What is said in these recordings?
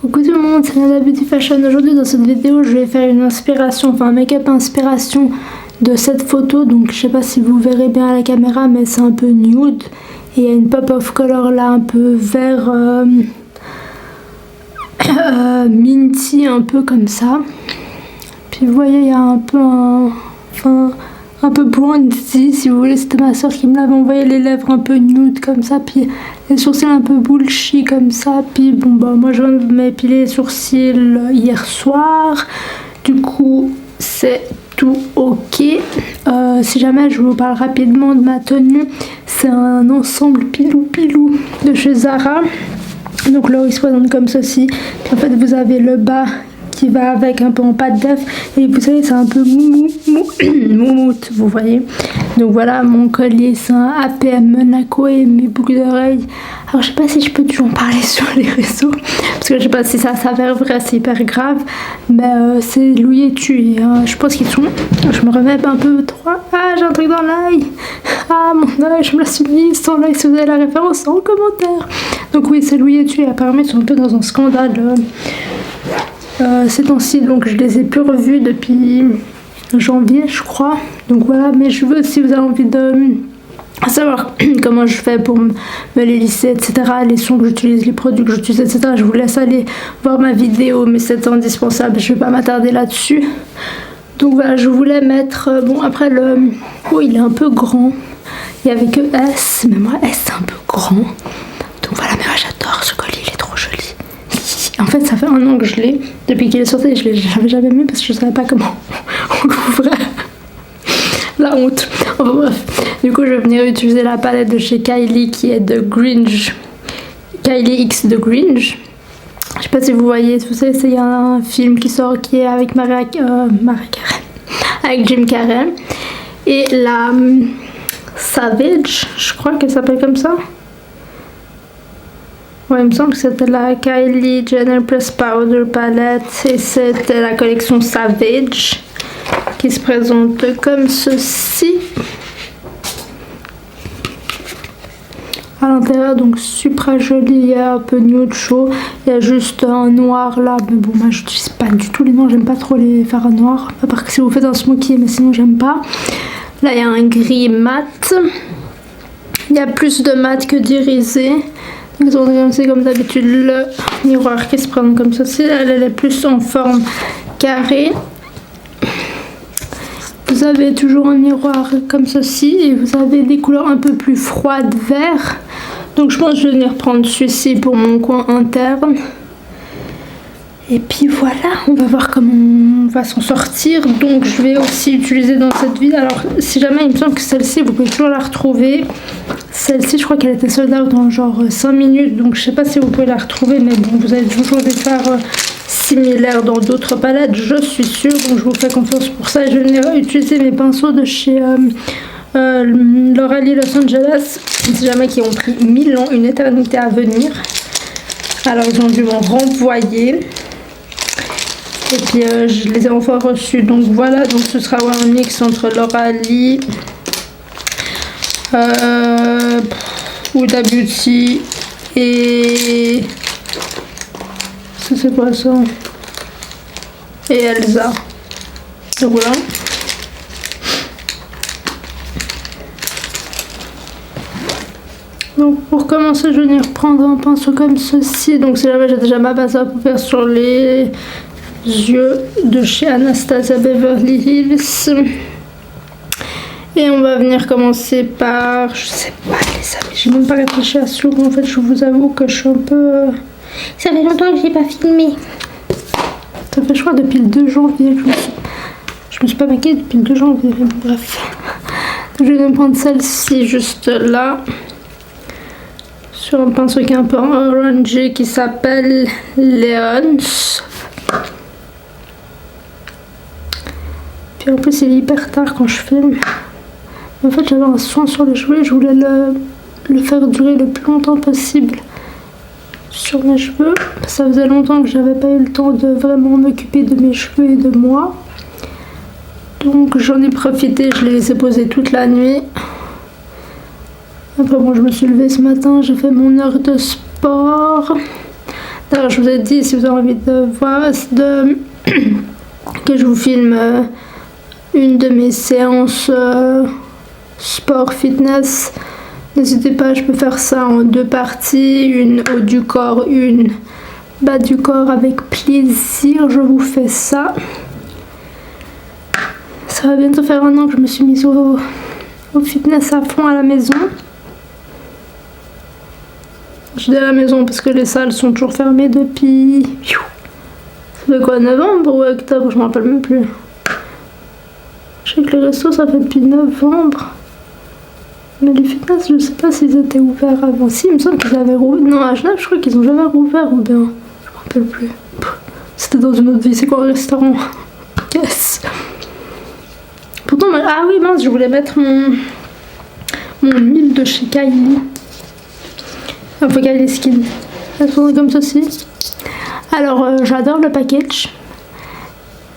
Coucou tout le monde, c'est Nada Beauty Fashion. Aujourd'hui dans cette vidéo je vais faire une inspiration, enfin un make-up inspiration de cette photo. Donc je sais pas si vous verrez bien à la caméra mais c'est un peu nude. Et il y a une pop of color là un peu vert minty, un peu comme ça. Puis vous voyez il y a un peu un peu bronzy si vous voulez, c'était ma soeur qui me l'avait envoyé, les lèvres un peu nude comme ça, puis les sourcils un peu bullshy comme ça, puis bon bah moi je viens de m'épiler les sourcils hier soir, du coup c'est tout ok. Si jamais je vous parle rapidement de ma tenue, c'est un ensemble pilou de chez Zara, donc là il se présente comme ceci, puis en fait vous avez le bas qui va avec un peu en pâte d'œuf et vous savez c'est un peu moumoute, vous voyez. Donc voilà, mon collier c'est un APM Monaco et mes boucles d'oreilles. Alors je sais pas si je peux toujours en parler sur les réseaux parce que je sais pas si ça s'avère vrai, c'est hyper grave, mais c'est Louis et tu, je pense qu'ils sont, je me remets un peu trop, j'ai un truc dans l'œil, mon œil, je me la suis mis sans l'œil, si vous avez la référence en commentaire. Donc oui, c'est Louis et tu, et apparemment ils sont un peu dans un scandale ces temps-ci, donc je les ai plus revus depuis janvier je crois. Donc voilà, mais je veux, si vous avez envie de savoir comment je fais pour me les lisser, etc., les sons que j'utilise, les produits que j'utilise, etc., je vous laisse aller voir ma vidéo, mais c'est indispensable, je vais pas m'attarder là-dessus. Donc voilà, je voulais mettre, bon après il est un peu grand, il y avait que S, mais moi S c'est un peu grand, donc voilà, mais moi j'adore ce collier, il est trop joli. En fait, ça fait un an que je l'ai. Depuis qu'il est sorti, je l'avais jamais mis parce que je savais pas comment on l'ouvrait. La honte. Enfin bref. Du coup, je vais venir utiliser la palette de chez Kylie qui est de Gringe. Kylie X de Gringe. Je sais pas si vous voyez. Vous savez, il y a un film qui sort qui est avec Mariah Carey. Avec Jim Carrey. Et la Savage, je crois qu'elle s'appelle comme ça. Ouais, il me semble que c'était la Kylie Jenner Press Powder Palette et c'était la collection Savage qui se présente comme ceci. À l'intérieur, donc super joli, il y a un peu nude chaud, il y a juste un noir là, mais bon, moi j'utilise pas du tout les noirs, j'aime pas trop les faire en noir, à part que si vous faites un smoky, mais sinon j'aime pas. Là il y a un gris mat, il y a plus de mat que d'irisé. C'est comme d'habitude le miroir qui se prend comme ceci. Elle est plus en forme carrée. Vous avez toujours un miroir comme ceci et vous avez des couleurs un peu plus froides, vert. Donc je pense que je vais venir prendre celui-ci pour mon coin interne. Et puis voilà, on va voir comment on va s'en sortir. Donc je vais aussi utiliser dans cette vidéo. Alors si jamais il me semble que celle-ci, vous pouvez toujours la retrouver. Celle-ci, je crois qu'elle était sold out dans genre 5 minutes. Donc je sais pas si vous pouvez la retrouver. Mais bon, vous avez toujours des fards similaires dans d'autres palettes, je suis sûre. Donc je vous fais confiance pour ça. Et je vais venir utiliser mes pinceaux de chez L'Oréal Los Angeles. Si jamais qui ont pris 1000 ans, une éternité à venir. Alors ils ont dû m'en renvoyer. Et puis je les ai enfin reçus, donc voilà, donc ce sera un mix entre L'Oréal, Huda Beauty et ça c'est quoi ça, et Elsa. Donc voilà. Donc pour commencer, je vais venir prendre un pinceau comme ceci. Donc si jamais j'ai déjà ma base à faire sur les yeux de chez Anastasia Beverly Hills. Et on va venir commencer par, je sais pas les amis, j'ai même pas réfléchi à ce look. En fait, je vous avoue que je suis un peu... Ça fait longtemps que j'ai pas filmé. Ça fait je crois depuis le 2 janvier. Je me suis pas maquillée depuis le 2 janvier. Bref. Je vais me prendre celle-ci juste là. Sur un pinceau qui est un peu orangé qui s'appelle Léon's. Puis en plus il est hyper tard quand je filme. En fait j'avais un soin sur les cheveux et je voulais le faire durer le plus longtemps possible sur mes cheveux. Ça faisait longtemps que j'avais pas eu le temps de vraiment m'occuper de mes cheveux et de moi. Donc j'en ai profité, je les laissé poser toute la nuit. Après bon, je me suis levée ce matin, j'ai fait mon heure de sport. D'ailleurs, je vous ai dit, si vous avez envie de voir, que je vous filme une de mes séances sport fitness, n'hésitez pas, je peux faire ça en 2 parties, une haut du corps, une bas du corps, avec plaisir, je vous fais ça. Ça va bientôt faire 1 an que je me suis mise au fitness à fond à la maison. Je dis à la maison parce que les salles sont toujours fermées depuis... Ça fait quoi, novembre ou octobre? Je me rappelle même plus. Je sais que les restos ça fait depuis novembre. Mais les fitness, je sais pas s'ils étaient ouverts avant. Si, il me semble qu'ils avaient rouvert. Non, à Genève, je crois qu'ils ont jamais rouvert ou bien. Je me rappelle plus. C'était dans une autre vie. C'est quoi un restaurant? Yes. Pourtant, ah oui, mince, je voulais mettre mon huile de chez Kylie. Enfin, Kylie Skin. Elle se comme ceci. Alors, j'adore le package.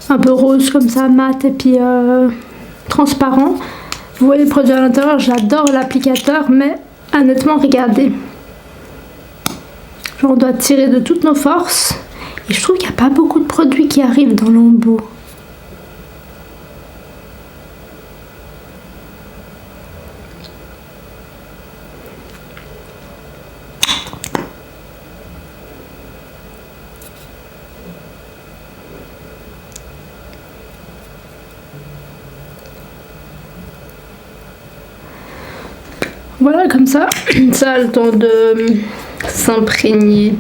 Un peu rose comme ça, mat et puis transparent. Vous voyez le produit à l'intérieur, j'adore l'applicateur, mais honnêtement, regardez. Genre, on doit tirer de toutes nos forces. Et je trouve qu'il n'y a pas beaucoup de produits qui arrivent dans l'embout. Voilà, comme ça a le temps de s'imprégner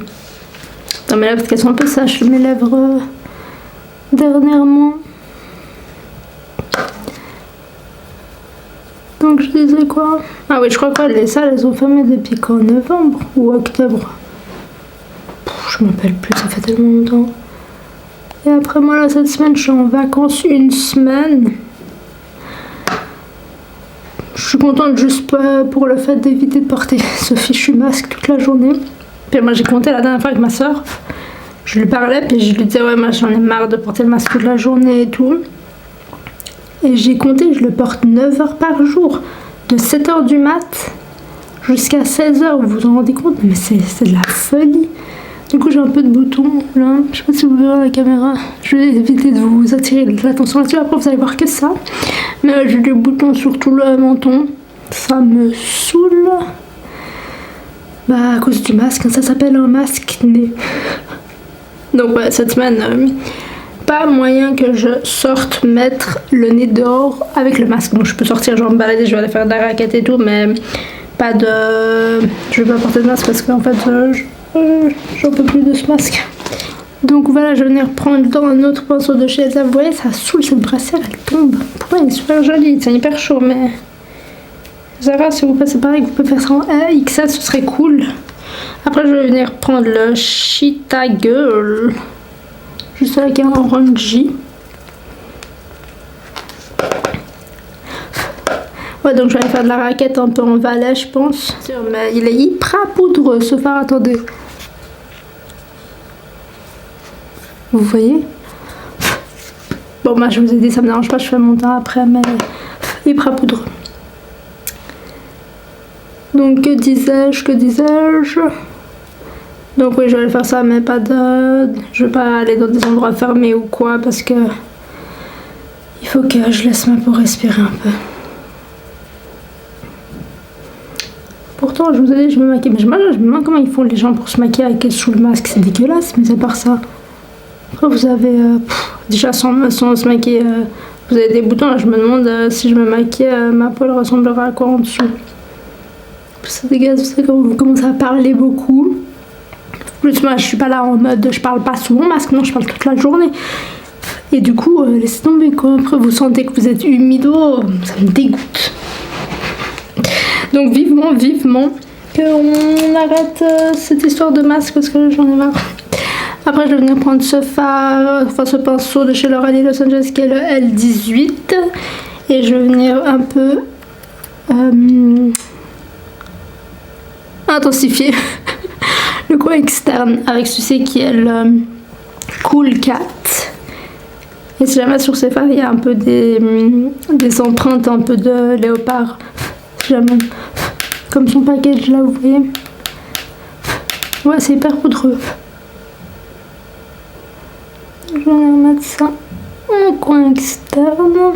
dans mes lèvres parce qu'elles sont un peu sèches, mes lèvres dernièrement. Donc je disais quoi? Ah oui, je crois que les salles elles ont fermé depuis quand? Novembre ou octobre? Je m'en rappelle plus, ça fait tellement longtemps. Et après moi là cette semaine je suis en vacances 1 semaine. Je suis contente juste pour le fait d'éviter de porter ce fichu masque toute la journée. Puis moi j'ai compté la dernière fois avec ma soeur. Je lui parlais puis je lui disais ouais moi j'en ai marre de porter le masque toute la journée et tout. Et j'ai compté, je le porte 9 heures par jour. De 7 heures du mat jusqu'à 16 heures. Vous vous en rendez compte? Mais c'est de la folie. Du coup j'ai un peu de boutons là. Je sais pas si vous verrez la caméra. Je vais éviter de vous attirer l'attention là-dessus. Après vous allez voir que ça. Mais j'ai des boutons sur tout le menton. Ça me saoule. Bah à cause du masque. Ça s'appelle un masque nez. Donc ouais, cette semaine, pas moyen que je sorte mettre le nez dehors avec le masque. Donc je peux sortir, genre me balader, je vais aller faire de la raquette et tout. Mais pas de... Je vais pas porter de masque parce qu'en fait j'en peux plus de ce masque. Donc voilà, je vais venir prendre dans un autre pinceau de chez Elsa. Vous voyez, ça saoule, cette brassière, elle tombe. Pourquoi elle est super jolie, c'est hyper chaud, mais... Zara, si vous passez pareil, vous pouvez faire ça en XL, ce serait cool. Après, je vais venir prendre le Cheetah Girl. Juste avec un orangey. Ouais, donc je vais aller faire de la raquette un peu en valet, je pense. Mais il est hyper poudreux, ce fard, attendez. Vous voyez? Bon, moi je vous ai dit, ça me dérange pas, je fais mon teint après, mais hyper poudreux. Donc, que disais-je? Donc, oui, je vais aller faire ça, mais pas de. Je vais pas aller dans des endroits fermés ou quoi, parce que. Il faut que je laisse ma peau respirer un peu. Pourtant, je vous ai dit, je me maquille. Mais je me demande comment ils font les gens pour se maquiller avec sous le masque, c'est dégueulasse, mais à part ça. Après, vous avez. Déjà, sans se maquiller, vous avez des boutons. Là, je me demande si je me maquille, ma peau elle ressemblera à quoi en dessous. C'est dégueulasse, vous savez, quand vous commencez à parler beaucoup. Plus, moi, je suis pas là en mode je parle pas sous mon masque, non, je parle toute la journée. Et du coup, laissez tomber quoi. Après, vous sentez que vous êtes humido, ça me dégoûte. Donc, vivement qu'on arrête cette histoire de masque parce que j'en ai marre. Après, je vais venir prendre ce fard, enfin ce pinceau de chez L'Oréal Los Angeles qui est le L18. Et je vais venir un peu intensifier le coin externe avec celui qui est le Cool Cat. Et si jamais sur ces fards il y a un peu des empreintes un peu de léopard, si jamais, comme son package là, vous voyez. Ouais, c'est hyper poudreux. Je vais remettre ça en coin externe.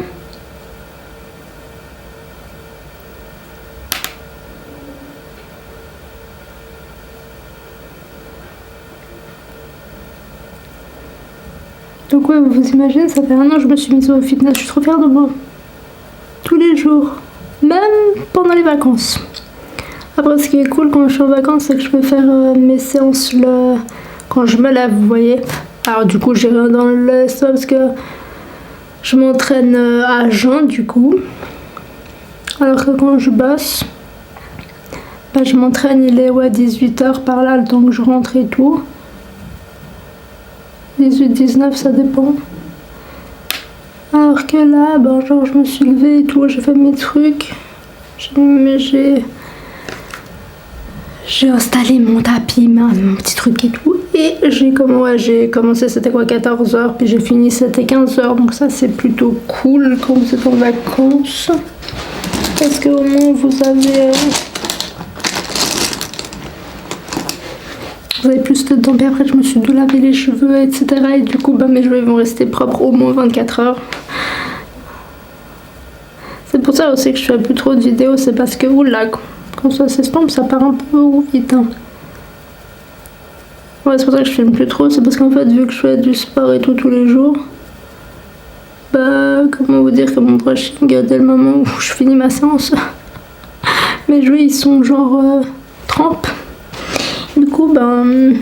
Donc ouais, vous imaginez, ça fait 1 an que je me suis mise au fitness, je suis trop fière de moi. Tous les jours, même pendant les vacances. Après, ce qui est cool quand je suis en vacances, c'est que je peux faire mes séances quand je me lève, vous voyez. Alors du coup, j'ai rien dans l'estomac parce que je m'entraîne à jeun, du coup. Alors que quand je bosse, bah, je m'entraîne, il est 18h par là, le temps que je rentre et tout. 18-19, ça dépend. Alors que là, ben, genre, je me suis levée et tout, j'ai fait mes trucs. J'ai installé mon tapis, mon petit truc et tout. Et j'ai commencé, c'était quoi, 14h, puis j'ai fini, c'était 15h. Donc ça, c'est plutôt cool quand vous êtes en vacances. Parce qu'au moins, vous avez plus de temps. Puis après, je me suis dû laver les cheveux, etc. Et du coup, bah, mes cheveux vont rester propres au moins 24 heures. C'est pour ça aussi que je fais plus trop de vidéos. C'est parce que, oula, quand ça s'estompe, ça part un peu vite. Hein. Ouais, c'est pour ça que je filme plus trop. C'est parce qu'en fait, vu que je fais du sport et tout tous les jours, bah, comment vous dire que mon brushing, dès le moment où je finis ma séance, mes cheveux, ils sont genre trempes. Du coup, ben,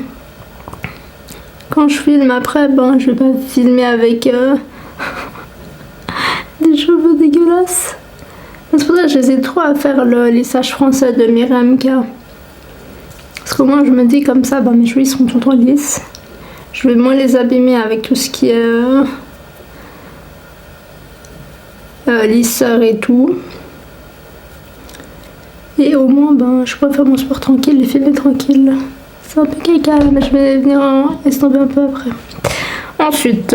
quand je filme après, ben, je vais pas filmer avec des cheveux dégueulasses. C'est pour ça que j'hésite trop à faire le lissage français de Miremka. Parce qu'au moins, je me dis comme ça, ben, mes cheveux ils sont tout le temps lisses. Je vais moins les abîmer avec tout ce qui est lisseur et tout. Et au moins, ben, je pourrais faire mon sport tranquille, les filmer tranquille. C'est un peu caca, mais je vais venir estomper un peu après. Ensuite,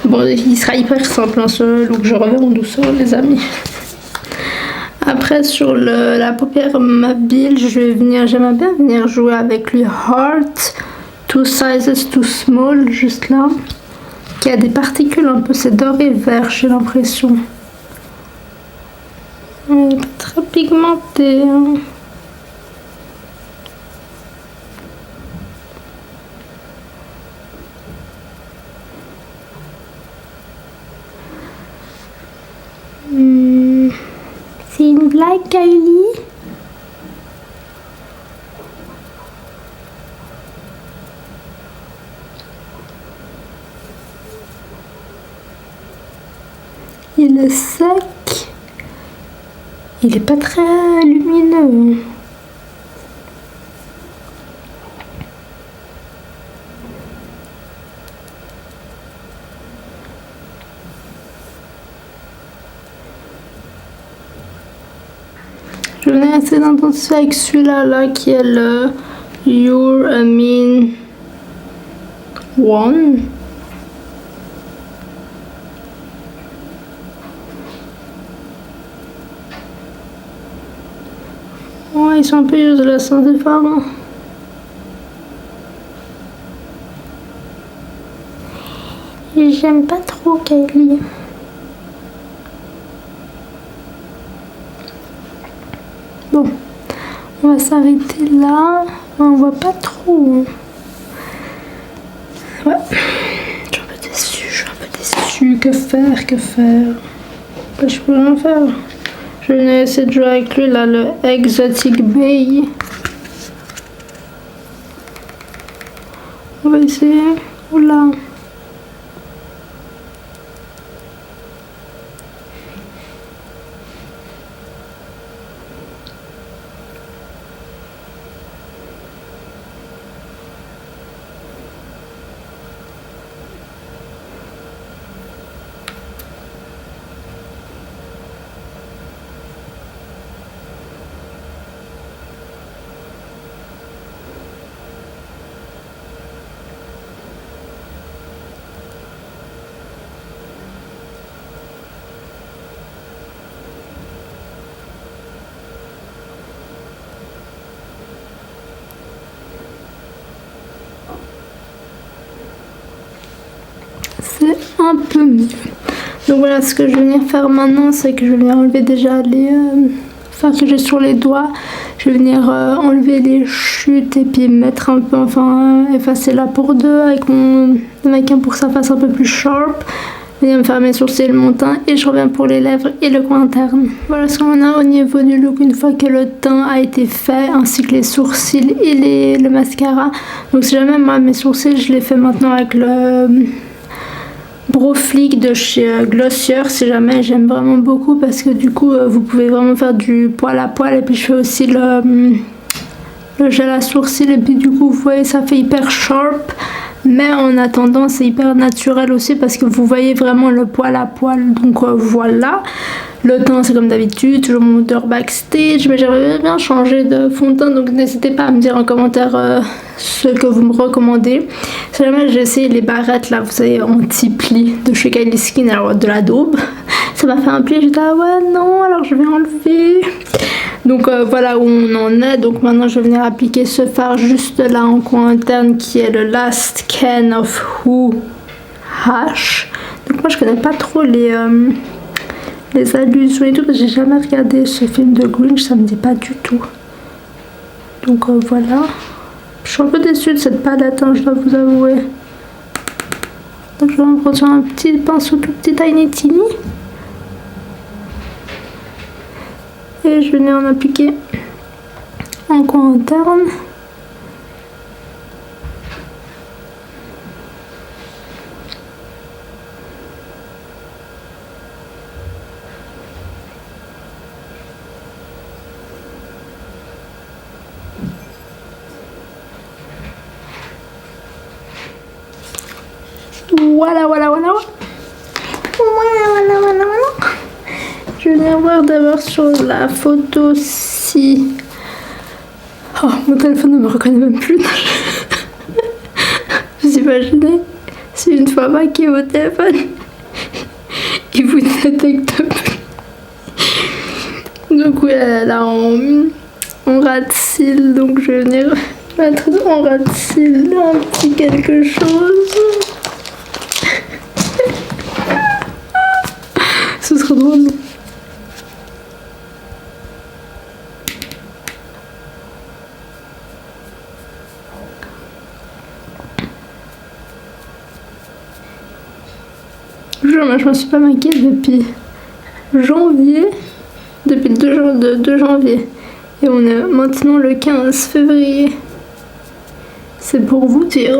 bon, il sera hyper simple, hein, ce look. Je reviens en douceur, les amis. Après, sur la paupière mobile, j'aimerais bien venir jouer avec le Heart 2 sizes too small, juste là. Qui a des particules un peu, c'est doré vert, j'ai l'impression. Très pigmenté. Hein. C'est une blague, Kylie? Il est sec. Il est pas très lumineux. Je venais essayer d'intensifier avec celui-là là, qui est le Your Amin One. Ouais, ils sont un peu useless, hein, ces femmes. Et j'aime pas trop Kylie. Bon, on va s'arrêter là. On voit pas trop. Ouais, je suis un peu déçue, Que faire bah, je peux rien faire. Je vais essayer de jouer avec lui là, le Exotic Bay. On va essayer. Oula. c'est un peu mieux. Donc voilà, ce que je vais venir faire maintenant, c'est que je vais venir enlever déjà les fards que j'ai sur les doigts. Je vais venir enlever les chutes et puis mettre un peu, enfin effacer la peau d'eux avec mon maquin pour que ça fasse un peu plus sharp. Je vais venir me faire mes sourcils, mon teint et je reviens pour les lèvres et le coin interne. Voilà ce qu'on a au niveau du look une fois que le teint a été fait, ainsi que les sourcils et le mascara. Donc si jamais moi mes sourcils je les fais maintenant avec le Brow Flick de chez Glossier, si jamais, j'aime vraiment beaucoup parce que du coup vous pouvez vraiment faire du poil à poil. Et puis je fais aussi le gel à sourcils et puis du coup vous voyez ça fait hyper sharp, mais en attendant c'est hyper naturel aussi parce que vous voyez vraiment le poil à poil. Donc voilà, le teint c'est comme d'habitude, toujours mon odeur backstage, mais j'aimerais bien changer de fond de teint, donc n'hésitez pas à me dire en commentaire ce que vous me recommandez. Si jamais j'ai essayé les barrettes là, vous savez, anti-pli de chez Kylie Skin, alors de la daube, ça m'a fait un pli, j'étais ah ouais non, alors je vais enlever. Donc voilà où on en est. Donc maintenant je vais venir appliquer ce fard juste là en coin interne qui est le Last Can of Who Hash. Donc moi je connais pas trop les allusions et tout parce que j'ai jamais regardé ce film de Grinch, ça me dit pas du tout. Donc voilà. Je suis un peu déçue de cette palette, hein, je dois vous avouer. Donc je vais en prendre un petit pinceau tout petit tiny tiny. Et je venais en appliquer en coin interne. Voilà. Je viens voir d'abord sur la photo si... Oh, mon téléphone ne me reconnaît même plus. Vous imaginez si une fois maquillé votre téléphone, il vous détecte plus. Donc oui, là en ras de cils, donc je vais venir mettre en ras de cils un petit quelque chose. Ce serait drôle. Je me suis pas maquillée depuis janvier, depuis le 2 janvier. Et on est maintenant le 15 février. C'est pour vous dire.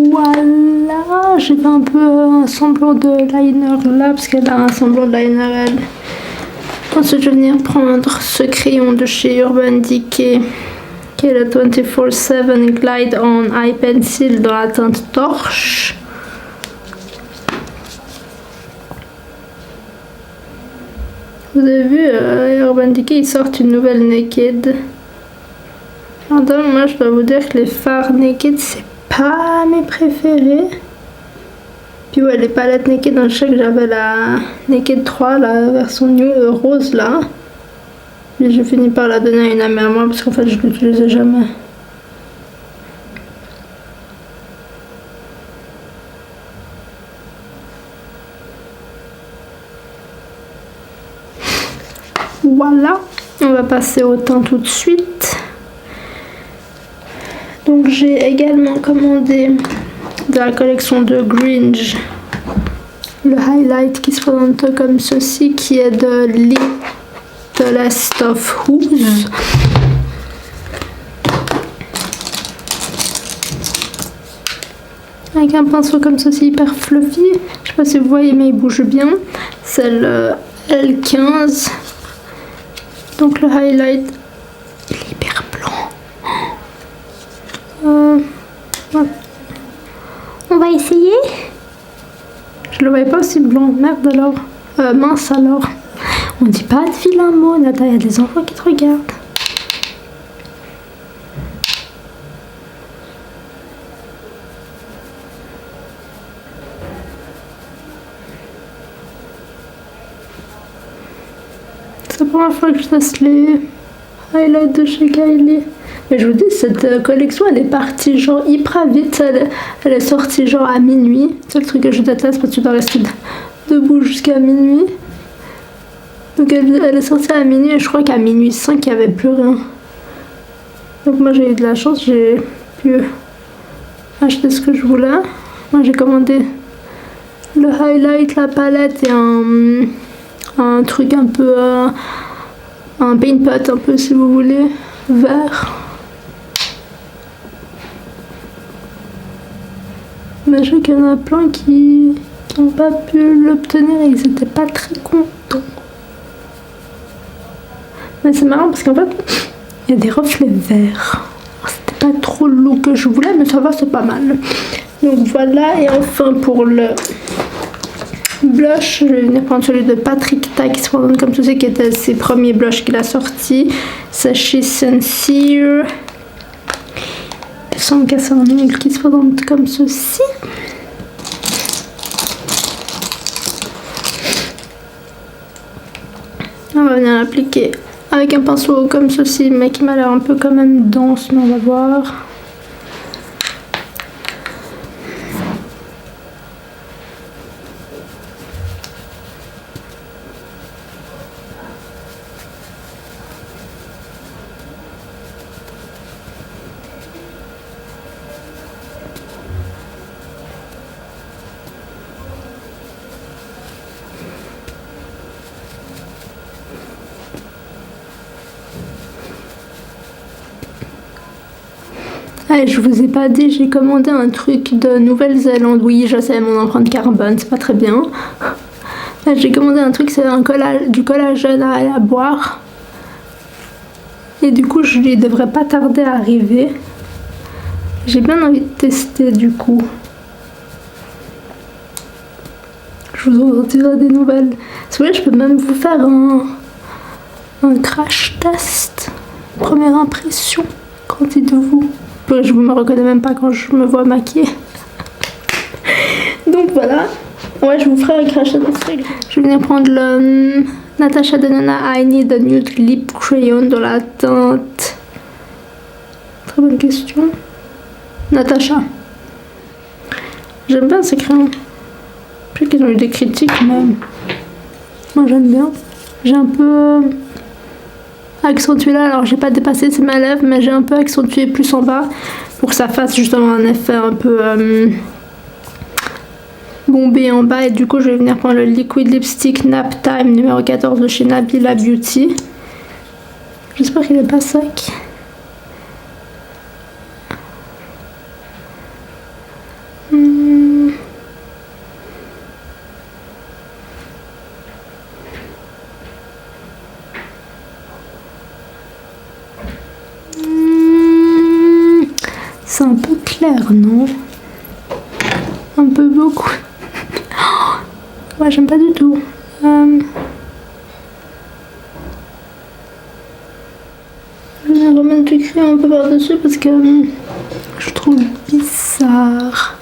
Voilà, j'ai fait un peu un semblant de liner là, parce qu'elle a un semblant de liner elle. Ensuite, je vais venir prendre ce crayon de chez Urban Decay, qui est le 24/7 Glide On Eye Pencil dans la teinte torche. Vous avez vu, Urban Decay, ils sortent une nouvelle Naked. Pardon, moi je dois vous dire que les fards Naked, c'est pas mes préférés. Puis ouais, les palettes Naked, dans le chèque j'avais la Naked 3, la version new rose là. Mais j'ai fini par la donner à une amie à moi parce qu'en fait je l'utilisais jamais. Voilà, on va passer au teint tout de suite. Donc j'ai également commandé de la collection de Grinch le highlight qui se présente comme ceci, qui est de Littlest of Who's. Avec un pinceau comme ceci hyper fluffy. Je sais pas si vous voyez mais il bouge bien. C'est le L15. Donc le highlight il est hyper blanc. On va essayer. Je le voyais pas aussi blanc. Merde alors. Mince alors. On dit pas de vilain mot. Là, il y a des enfants qui te regardent. la première fois que je teste les highlights de chez Kylie. Mais je vous dis, cette collection, elle est partie genre hyper vite. Elle est sortie genre à minuit. C'est le truc que je déteste parce que tu dois rester debout jusqu'à minuit. Donc elle est sortie à minuit et je crois qu'à minuit 5, il n'y avait plus rien. Donc moi j'ai eu de la chance, j'ai pu acheter ce que je voulais. Moi j'ai commandé le highlight, la palette et un truc un peu... un paint pot un peu si vous voulez, vert. Mais je sais qu'il y en a plein qui n'ont pas pu l'obtenir et ils n'étaient pas très contents. Mais c'est marrant parce qu'en fait, il y a des reflets verts. C'était pas trop le look que je voulais, mais ça va, c'est pas mal. Donc voilà, et enfin pour le blush, je vais venir prendre celui de Patrick Ta qui se présente comme ceci, qui était ses premiers blushs qu'il a sortis. C'est chez Sincere. Il semble qu'il y a un nom qui se présente comme ceci. On va venir l'appliquer avec un pinceau comme ceci, mais qui m'a l'air un peu quand même dense, mais on va voir. Ah, je vous ai pas dit, j'ai commandé un truc de Nouvelle-Zélande. Oui, je sais, mon empreinte carbone, c'est pas très bien. J'ai commandé un truc, c'est du collagène à boire. Et du coup, je ne devrais pas tarder à arriver. J'ai bien envie de tester du coup. Je vous en dirai des nouvelles. Si vous voulez, je peux même vous faire un crash test. Première impression. Qu'en dites-vous? Je ne me reconnais même pas quand je me vois maquillée. Donc voilà. Ouais, je vous ferai un crash test. Je vais venir prendre le Natasha Denona I Need a Nude Lip Crayon dans la teinte. Très bonne question. Natasha. J'aime bien ces crayons. Je sais qu'ils ont eu des critiques, mais moi j'aime bien. J'ai un peu accentué là, alors j'ai pas dépassé ma lèvre, mais j'ai un peu accentué plus en bas pour que ça fasse justement un effet un peu bombé en bas. Et du coup je vais venir prendre le Liquid Lipstick Nap Time numéro 14 de chez Nabila Beauty. J'espère qu'il est pas sec. C'est un peu clair, non? Un peu beaucoup. Ouais, j'aime pas du tout. Je vais remettre du crayon un peu par-dessus parce que je trouve bizarre.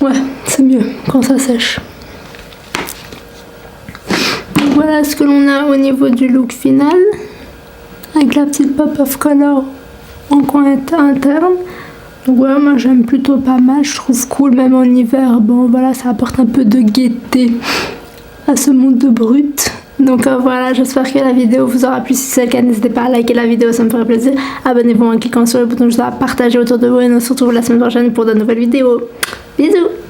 Ouais, c'est mieux quand ça sèche. Donc voilà ce que l'on a au niveau du look final. Avec la petite pop of color en coin interne. Donc voilà, moi j'aime plutôt pas mal. Je trouve cool même en hiver. Bon voilà, ça apporte un peu de gaieté à ce monde de brut. Donc voilà, j'espère que la vidéo vous aura plu. Si c'est le cas, n'hésitez pas à liker la vidéo, ça me ferait plaisir. Abonnez-vous en cliquant sur le bouton juste à partager autour de vous et on se retrouve la semaine prochaine pour de nouvelles vidéos. Bisous!